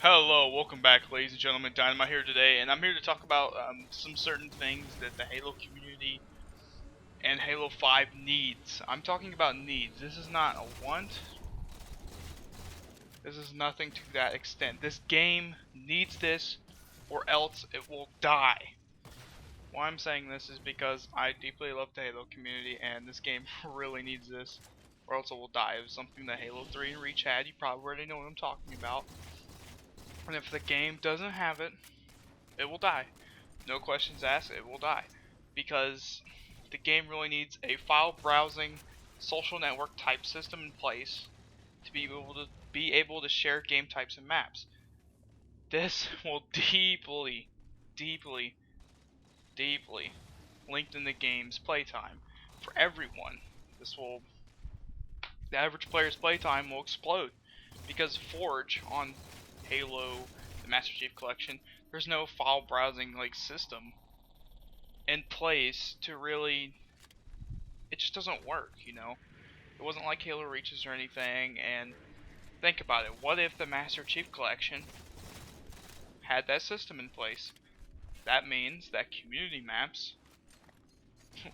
Hello, welcome back, ladies and gentlemen. Dynamite here today, and I'm here to talk about some certain things that the Halo community and Halo 5 needs. I'm talking about needs. This is not a want. This is nothing to that extent. This game needs this, or else it will die. Why I'm saying this is because I deeply love the Halo community, and this game really needs this, or else it will die. It was something that Halo 3 and Reach had. You probably already know what I'm talking about. And if the game doesn't have it, it will die. No questions asked, it will die. Because the game really needs a file browsing social network type system in place to be able to share game types and maps. This will deeply lengthen the game's playtime for everyone. The average player's playtime will explode because Forge on Halo, the Master Chief Collection, there's no file browsing system in place to really. It just doesn't work, you know. It wasn't like Halo Reaches or anything. And think about it. What if the Master Chief Collection had that system in place? That means that community maps,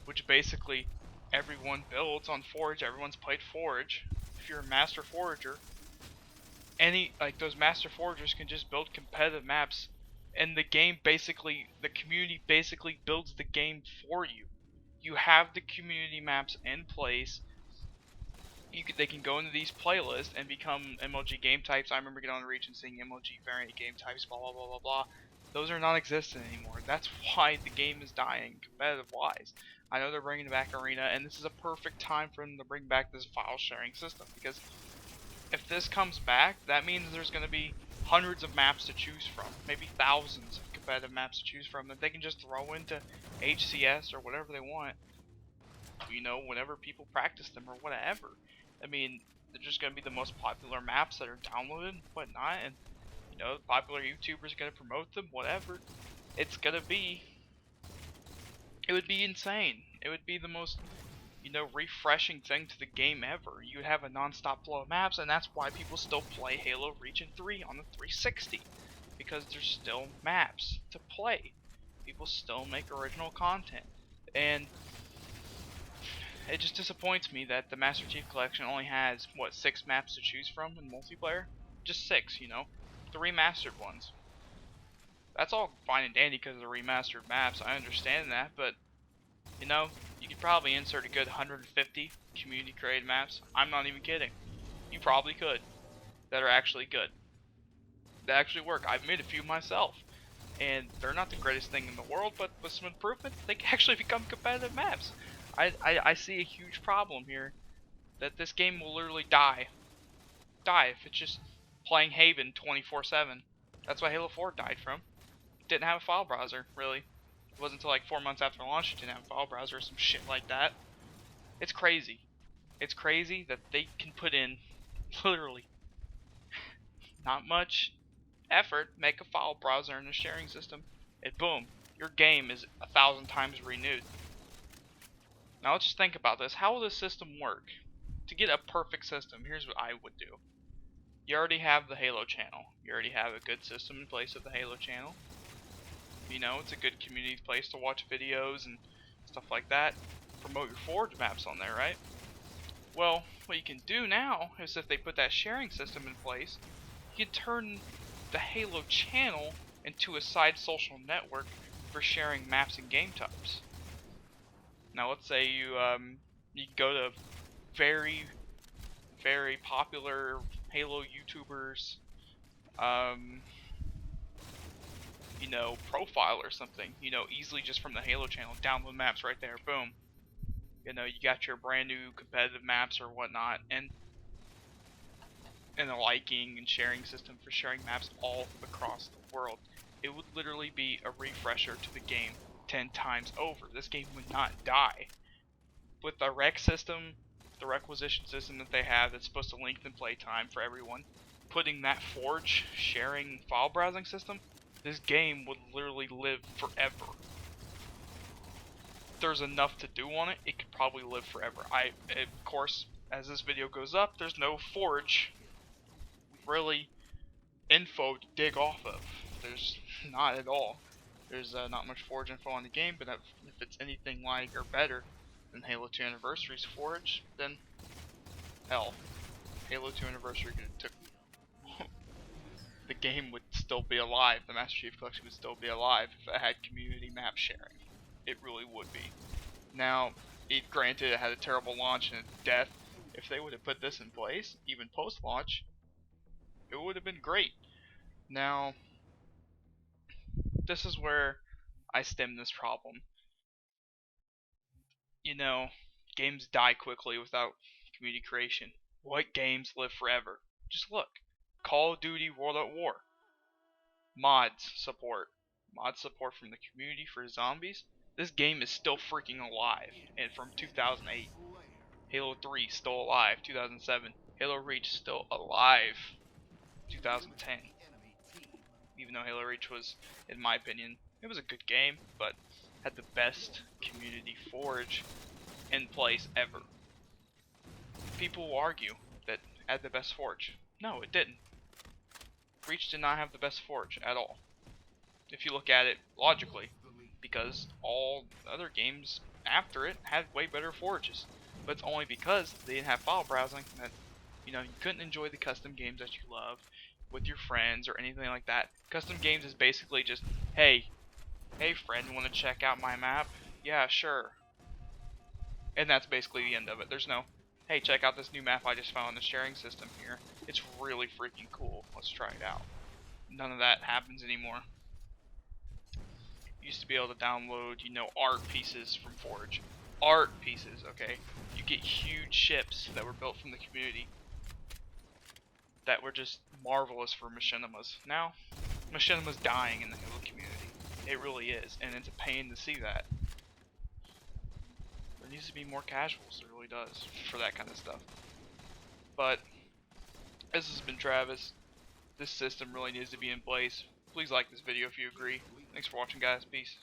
which basically everyone builds on Forge, everyone's played Forge. If you're a Master Forager, those Master Foragers can just build competitive maps, and the community basically builds the game for you. You have the community maps in place. They can go into these playlists and become MLG game types. I remember getting on Reach and seeing MLG variant game types, blah blah blah blah blah. Those are non-existent anymore. That's why the game is dying, competitive wise. I know they're bringing back Arena, and this is a perfect time for them to bring back this file sharing system, because if this comes back, that means there's going to be hundreds of maps to choose from, maybe thousands of competitive maps to choose from that they can just throw into HCS or whatever they want, you know, whenever people practice them or whatever. I mean, they're just going to be the most popular maps that are downloaded and whatnot, and, you know, popular YouTubers are going to promote them, whatever. It would be insane. It would be the most, you know, refreshing thing to the game ever. You have a non-stop flow of maps, and that's why people still play Halo Reach and 3 on the 360, because there's still maps to play. People still make original content, and it just disappoints me that the Master Chief Collection only has, what, 6 maps to choose from in multiplayer? Just 6, you know? 3 mastered ones. That's all fine and dandy because of the remastered maps, I understand that, but, you know, you could probably insert a good 150 community created maps. I'm not even kidding. You probably could. That are actually good. That actually work. I've made a few myself. And they're not the greatest thing in the world, but with some improvements, they can actually become competitive maps. I see a huge problem here. That this game will literally die. If it's just playing Haven 24/7. That's why Halo 4 died from. It didn't have a file browser, really. It wasn't until like 4 months after launch it didn't have a file browser or some shit like that. It's crazy. It's crazy that they can put in literally not much effort, make a file browser and a sharing system, and boom, your game is 1,000 times renewed. Now let's just think about this. How will this system work? To get a perfect system, here's what I would do. You already have the Halo channel. You already have a good system in place of the Halo channel. You know, it's a good community place to watch videos and stuff like that. Promote your Forge maps on there, right? Well, what you can do now is if they put that sharing system in place, you can turn the Halo channel into a side social network for sharing maps and game types. Now let's say you go to very popular Halo YouTubers you know, profile or something, you know, easily just from the Halo channel, download maps right there, boom. You know, you got your brand new competitive maps or whatnot, and a liking and sharing system for sharing maps all across the world. It would literally be a refresher to the game 10 times over. This game would not die. With the rec system, the requisition system that they have that's supposed to lengthen playtime for everyone, putting that Forge sharing file browsing system, this game would literally live forever. If there's enough to do on it, it could probably live forever. Of course, as this video goes up, there's no Forge really info to dig off of. There's not at all. There's not much Forge info on the game, but if it's anything like or better than Halo 2 Anniversary's Forge, then hell, Halo 2 Anniversary could have took the game would still be alive. The Master Chief Collection would still be alive if it had community map sharing. It really would be. Now, granted, it had a terrible launch and a death. If they would have put this in place, even post-launch, it would have been great. Now, this is where I stem this problem. You know, games die quickly without community creation. What games live forever? Just look. Call of Duty World at War. Mods support. Mod support from the community for zombies. This game is still freaking alive, and from 2008. Halo 3 still alive, 2007. Halo Reach still alive, 2010. Even though Halo Reach was, in my opinion, it was a good game, but had the best community forge in place ever. People will argue that it had the best forge. No, it didn't. Reach did not have the best forge at all, if you look at it logically, because all other games after it had way better forges. But it's only because they didn't have file browsing that, you couldn't enjoy the custom games that you love with your friends or anything like that. Custom games is basically just, hey friend, want to check out my map? Yeah, sure. And that's basically the end of it. There's no, hey, check out this new map I just found on the sharing system here. It's really freaking cool. Let's try it out. None of that happens anymore. You used to be able to download, art pieces from Forge. Art pieces, okay? You get huge ships that were built from the community that were just marvelous for machinimas. Now, machinima's dying in the Halo community. It really is, and it's a pain to see that. There needs to be more casuals, there really does, for that kind of stuff. But, this has been Travis. This system really needs to be in place. Please like this video if you agree. Thanks for watching, guys. Peace.